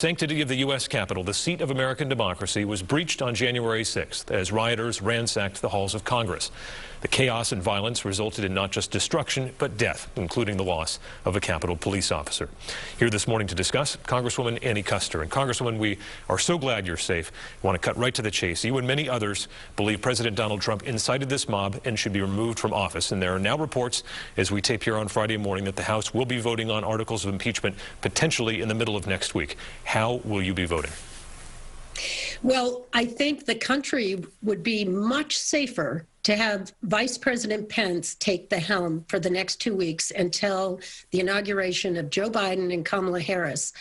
Sanctity of the U.S. Capitol, the seat of American democracy, was breached on January 6th as rioters ransacked the halls of Congress. The chaos and violence resulted in not just destruction, but death, including the loss of a Capitol police officer. Here this morning to discuss, Congresswoman Annie Kuster. And Congresswoman, we are so glad you're safe. We want to cut right to the chase. You and many others believe President Donald Trump incited this mob and should be removed from office. And there are now reports, as we tape here on Friday morning, that the House will be voting on articles of impeachment potentially in the middle of next week. How will you be voting? Well, I think the country would be much safer to have Vice President Pence take the helm for the next 2 weeks until the inauguration of Joe Biden and Kamala Harris.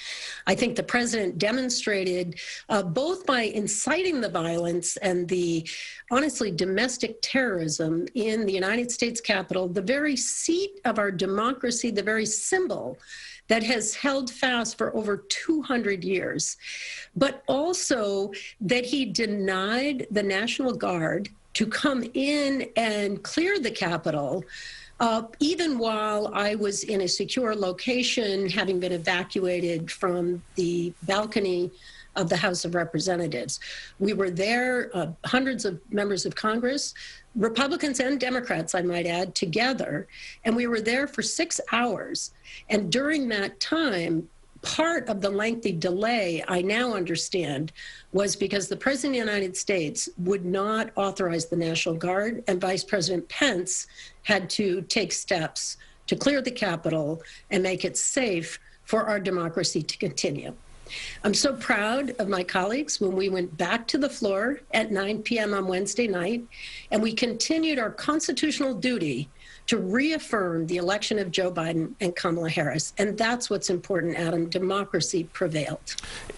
I think the president demonstrated both by inciting the violence and the, honestly, domestic terrorism in the United States Capitol, the very seat of our democracy, the very symbol that has held fast for over 200 years, but also that he denied the National Guard to come in and clear the Capitol, even while I was in a secure location, having been evacuated from the balcony of the House of Representatives. We were there, hundreds of members of Congress, Republicans and Democrats, I might add, together, and we were there for 6 hours. And during that time, part of the lengthy delay, I now understand, was because the President of the United States would not authorize the National Guard, and Vice President Pence had to take steps to clear the Capitol and make it safe for our democracy to continue. I'm so proud of my colleagues when we went back to the floor at 9 p.m. on Wednesday night, and we continued our constitutional duty to reaffirm the election of Joe Biden and Kamala Harris. And that's what's important, Adam. Democracy prevailed.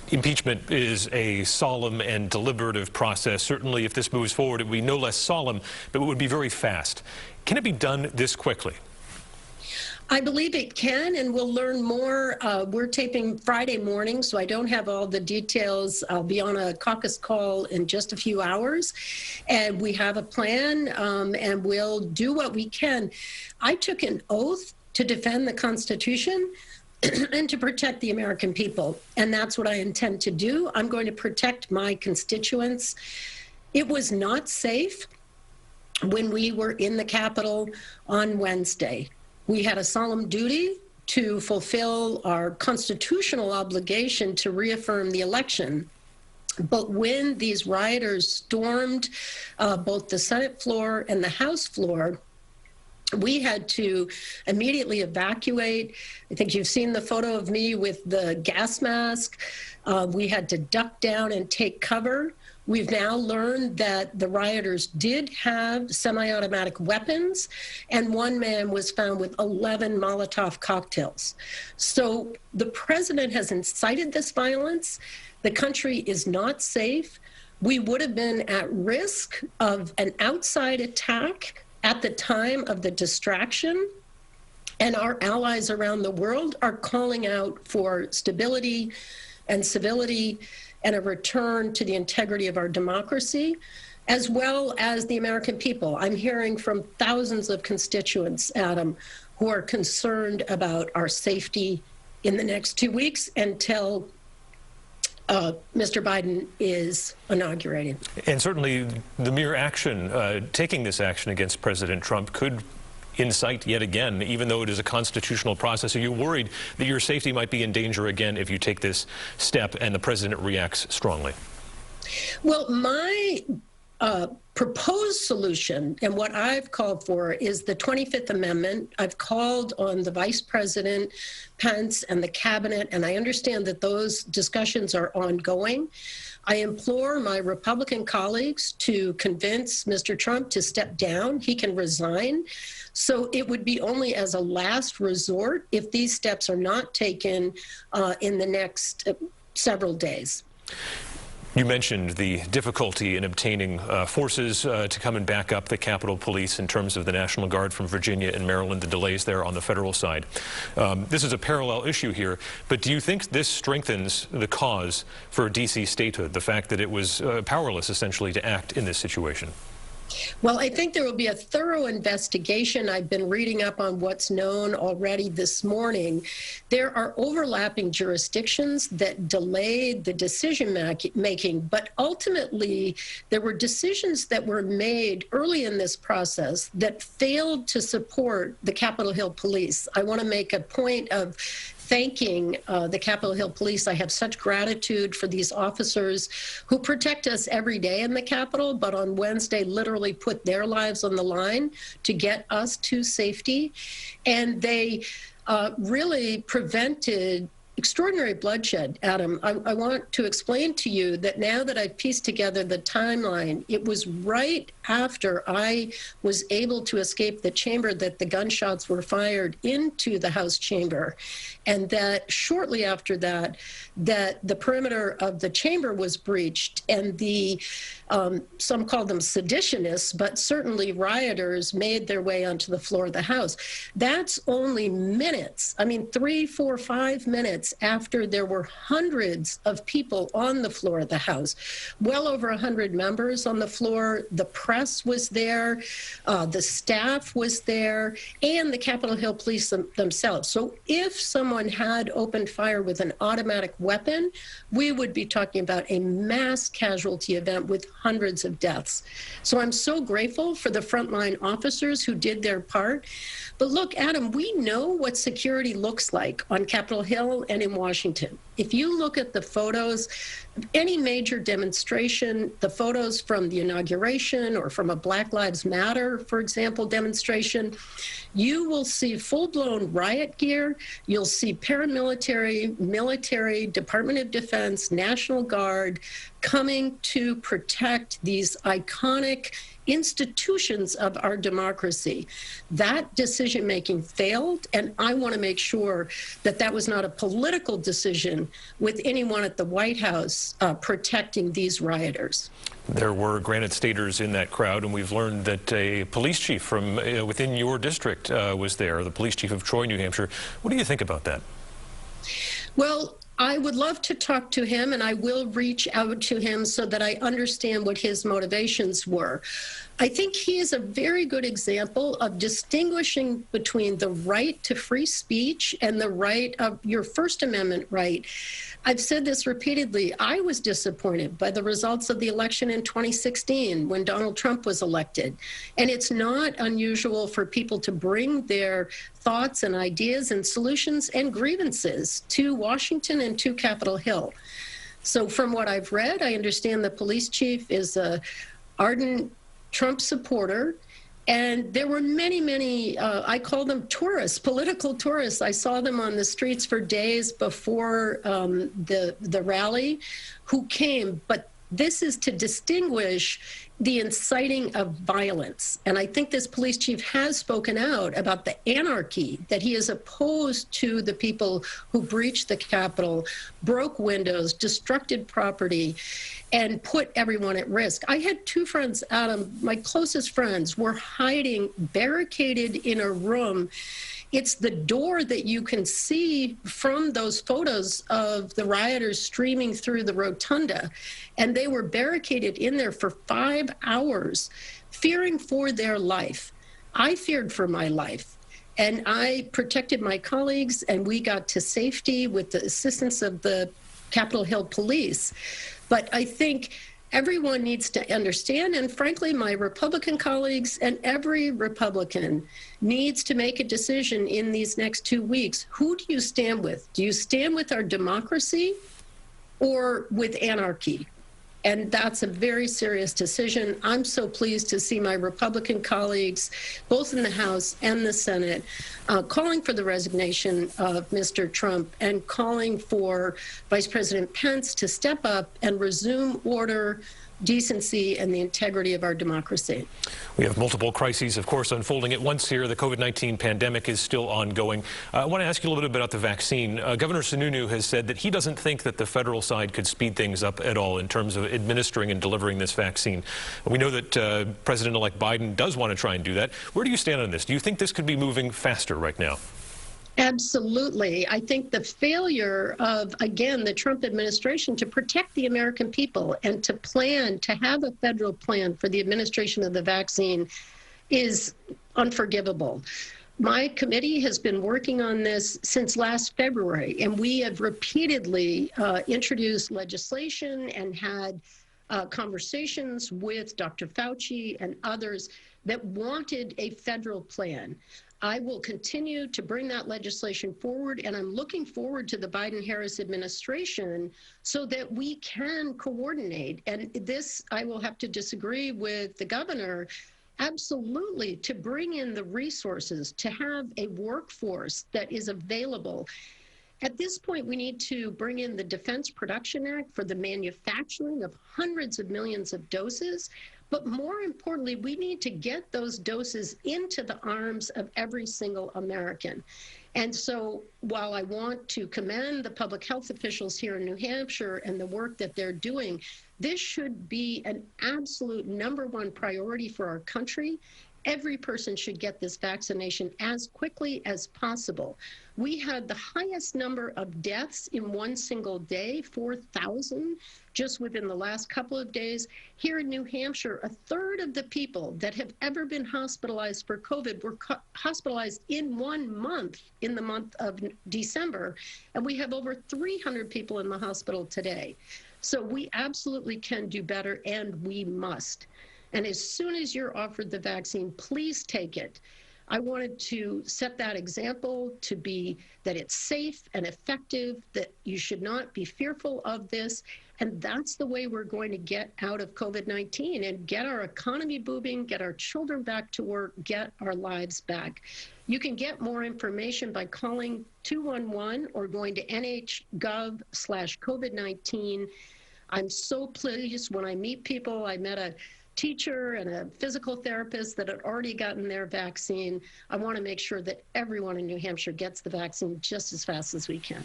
Impeachment is a solemn and deliberative process. Certainly, if this moves forward, it would be no less solemn, but it would be very fast. Can it be done this quickly? I believe it can, and we'll learn more. We're taping Friday morning, so I don't have all the details. I'll be on a caucus call in just a few hours, and we have a plan, and we'll do what we can. I took an oath to defend the Constitution and to protect the American people, and that's what I intend to do. I'm going to protect my constituents. It was not safe when we were in the Capitol on Wednesday. We had a solemn duty to fulfill our constitutional obligation to reaffirm the election. But when these rioters stormed both the Senate floor and the House floor, we had to immediately evacuate. I think you've seen the photo of me with the gas mask. We had to duck down and take cover. We've now learned that the rioters did have semi-automatic weapons, and one man was found with 11 Molotov cocktails. So the president has incited this violence. The country is not safe. We would have been at risk of an outside attack at the time of the distraction, and our allies around the world are calling out for stability and civility and a return to the integrity of our democracy, as well as the American people. I'm hearing from thousands of constituents, Adam, who are concerned about our safety in the next 2 weeks until Mr. Biden is inaugurated. And certainly the mere action, taking this action against President Trump could incite yet again, even though it is a constitutional process. Are you worried that your safety might be in danger again if you take this step and the president reacts strongly? Well, my proposed solution and what I've called for is the 25th Amendment. I've called on the Vice President, Pence, and the cabinet, and I understand that those discussions are ongoing. I implore my Republican colleagues to convince Mr. Trump to step down. He can resign. So it would be only as a last resort if these steps are not taken in the next several days. You mentioned the difficulty in obtaining forces to come and back up the Capitol Police in terms of the National Guard from Virginia and Maryland, the delays there on the federal side. This is a parallel issue here, but do you think this strengthens the cause for D.C. statehood, the fact that it was powerless essentially to act in this situation? Well, I think there will be a thorough investigation. I've been reading up on what's known already this morning. There are overlapping jurisdictions that delayed the decision making, but ultimately there were decisions that were made early in this process that failed to support the Capitol Hill Police. I want to make a point of thanking the Capitol Hill Police. I have such gratitude for these officers who protect us every day in the Capitol, but on Wednesday literally put their lives on the line to get us to safety. And they really prevented extraordinary bloodshed. Adam, I want to explain to you that now that I've pieced together the timeline, it was right after I was able to escape the chamber that the gunshots were fired into the House chamber, and that shortly after that, that the perimeter of the chamber was breached, and the some call them seditionists, but certainly rioters made their way onto the floor of the House. That's only minutes, 3, 4, 5 minutes after there were hundreds of people on the floor of the House, well over 100 members on the floor. The press was there, the staff was there, and the Capitol Hill Police themselves. So if someone had opened fire with an automatic weapon, we would be talking about a mass casualty event with hundreds of deaths. So I'm so grateful for the frontline officers who did their part. But look, Adam, we know what security looks like on Capitol Hill and in Washington. If you look at the photos, any major demonstration, the photos from the inauguration or from a Black Lives Matter, for example, demonstration, you will see full-blown riot gear. You'll see paramilitary, military, Department of Defense, National Guard coming to protect these iconic institutions of our democracy. That decision-making failed, and I want to make sure that that was not a political decision with anyone at the White House protecting these rioters. There were Granite Staters in that crowd, and we've learned that a police chief from within your district was there, the police chief of Troy, New Hampshire. What do you think about that? Well, I would love to talk to him, and I will reach out to him so that I understand what his motivations were. I think he is a very good example of distinguishing between the right to free speech and the right of your First Amendment right. I've said this repeatedly. I was disappointed by the results of the election in 2016 when Donald Trump was elected. And it's not unusual for people to bring their thoughts and ideas and solutions and grievances to Washington and to Capitol Hill. So from what I've read, I understand the police chief is an ardent Trump supporter. And there were many, I call them tourists, political tourists. I saw them on the streets for days before the rally who came. But this is to distinguish the inciting of violence. And I think this police chief has spoken out about the anarchy, that he is opposed to the people who breached the Capitol, broke windows, destructed property, and put everyone at risk. I had two friends, Adam, my closest friends, were hiding, barricaded in a room. It's the door that you can see from those photos of the rioters streaming through the rotunda. And they were barricaded in there for 5 hours, fearing for their life. I feared for my life. And I protected my colleagues, and we got to safety with the assistance of the Capitol Hill Police. But I think everyone needs to understand, and frankly, my Republican colleagues and every Republican needs to make a decision in these next 2 weeks. Who do you stand with? Do you stand with our democracy or with anarchy? And that's a very serious decision. I'm so pleased to see my Republican colleagues, both in the House and the Senate, calling for the resignation of Mr. Trump and calling for Vice President Pence to step up and resume order, decency, and the integrity of our democracy. We have multiple crises, of course, unfolding at once here. The COVID-19 pandemic is still ongoing. I want to ask you a little bit about the vaccine. Governor Sununu has said that he doesn't think that the federal side could speed things up at all in terms of administering and delivering this vaccine. We know that President-elect Biden does want to try and do that. Where do you stand on this? Do you think this could be moving faster right now? Absolutely. I think the failure of, again, the Trump administration to protect the American people and to plan, to have a federal plan for the administration of the vaccine is unforgivable. My committee has been working on this since last February, and we have repeatedly introduced legislation and had conversations with Dr. Fauci and others that wanted a federal plan. I will continue to bring that legislation forward, and I'm looking forward to the Biden-Harris administration so that we can coordinate. And this, I will have to disagree with the governor, absolutely, to bring in the resources, to have a workforce that is available. At this point, we need to bring in the Defense Production Act for the manufacturing of hundreds of millions of doses. But more importantly, we need to get those doses into the arms of every single American. And so while I want to commend the public health officials here in New Hampshire and the work that they're doing, this should be an absolute #1 priority for our country. Every person should get this vaccination as quickly as possible. We had the highest number of deaths in one single day, 4,000, just within the last couple of days. Here in New Hampshire, 1/3 of the people that have ever been hospitalized for COVID were hospitalized in 1 month, in the month of December, and we have over 300 people in the hospital today. So we absolutely can do better, and we must. And as soon as you're offered the vaccine, please take it. I wanted to set that example to be that it's safe and effective, that you should not be fearful of this. And that's the way we're going to get out of COVID-19 and get our economy booming, get our children back to work, get our lives back. You can get more information by calling 211 or going to nh.gov/COVID-19. I'm so pleased when I meet people. I met a teacher and a physical therapist that had already gotten their vaccine. I want to make sure that everyone in New Hampshire gets the vaccine just as fast as we can.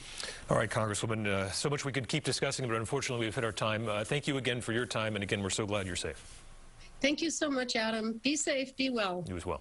All right, Congresswoman, so much we could keep discussing, but unfortunately we've hit our time. Thank you again for your time, and again, we're so glad you're safe. Thank you so much, Adam. Be safe, be well. You as well.